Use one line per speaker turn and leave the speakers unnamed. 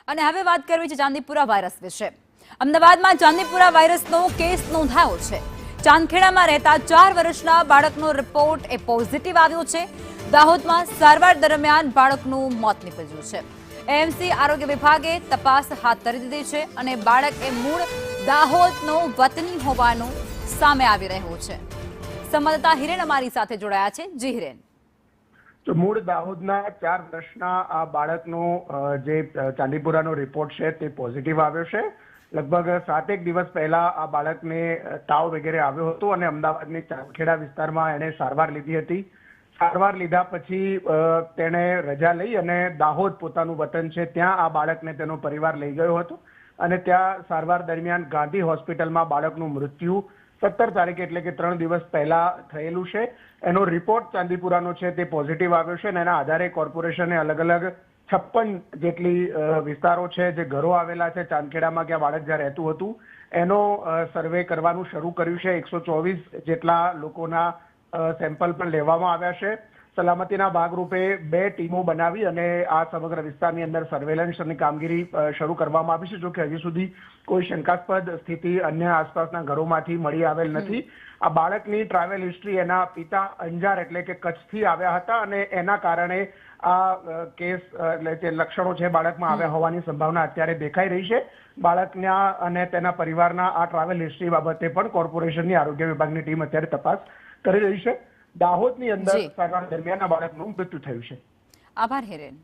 અને હવે વાત કરવી છે ચાંદીપુરા વાયરસ વિશે। અમદાવાદમાં ચાંદીપુરા વાયરસનો કેસ નોંધાયો છે। ચાંદખેડામાં રહેતા 4 વર્ષના બાળકનો રિપોર્ટ પોઝિટિવ આવ્યો છે। દાહોદમાં સારવાર દરમિયાન બાળકનું મોત નીપજ્યું છે। એએમસી આરોગ્ય વિભાગે તપાસ હાથ ધરી દીધી છે અને બાળક મૂળ દાહોદનો વતની હોવાનું સામે આવી રહ્યું છે। સંવાદદાતા હિરેન અમારી સાથે જોડાયા છે। જી હિરેન।
તો મૂળ દાહોદના 4 વર્ષના આ બાળકનો જે ચાંદીપુરાનો રિપોર્ટ છે તે પોઝિટિવ આવ્યો છે। લગભગ 7 દિવસ પહેલા આ બાળકને તાવ વગેરે આવ્યો હતો અને અમદાવાદની ચાંદખેડા વિસ્તારમાં એણે સારવાર લીધી હતી। સારવાર લીધા પછી તેણે રજા લઈ અને દાહોદ પોતાનું વતન છે ત્યાં આ બાળકને તેનો પરિવાર લઈ ગયો હતો અને ત્યાં સારવાર દરમિયાન ગાંધી હોસ્પિટલમાં બાળકનું મૃત્યુ 17 તારીખે એટલે કે 3 દિવસ પહેલા થયેલું છે। એનો રિપોર્ટ ચાંદીપુરાનો છે તે પોઝિટિવ આવ્યો છે અને એના આધારે કોર્પોરેશને અલગ અલગ 56 જેટલી વિસ્તારો છે જે ઘરો આવેલા છે ચાંદખેડામાં કે બાળક જ્યાં રહેતું હતું એનો સર્વે કરવાનું શરૂ કર્યું છે। 124 જેટલા લોકોના સેમ્પલ પણ લેવામાં આવ્યા છે। સલામતીના ભાગરૂપે 2 ટીમો બનાવી અને આ સમગ્ર વિસ્તારની અંદર સર્વેલન્સની કામગીરી શરૂ કરવામાં આવી છે। જો કે હજી સુધી કોઈ શંકાસ્પદ સ્થિતિ અન્ય આસપાસના ઘરોમાંથી મળી આવેલ નથી। આ બાળકની ટ્રાવેલ હિસ્ટ્રી એના પિતા અંજાર એટલે કે કચ્છથી આવ્યા હતા અને એના કારણે આ કેસ એટલે જે લક્ષણો છે બાળકમાં આવ્યા હોવાની સંભાવના અત્યારે દેખાઈ રહી છે। બાળકના અને તેના પરિવારના આ ટ્રાવેલ હિસ્ટ્રી બાબતે પણ કોર્પોરેશનની આરોગ્ય વિભાગની ટીમ અત્યારે તપાસ કરી રહી છે। દાહોદની અંદર સારવાર દરમિયાન આ બાળકનું મૃત્યુ થયું છે।
આભાર હિરેન।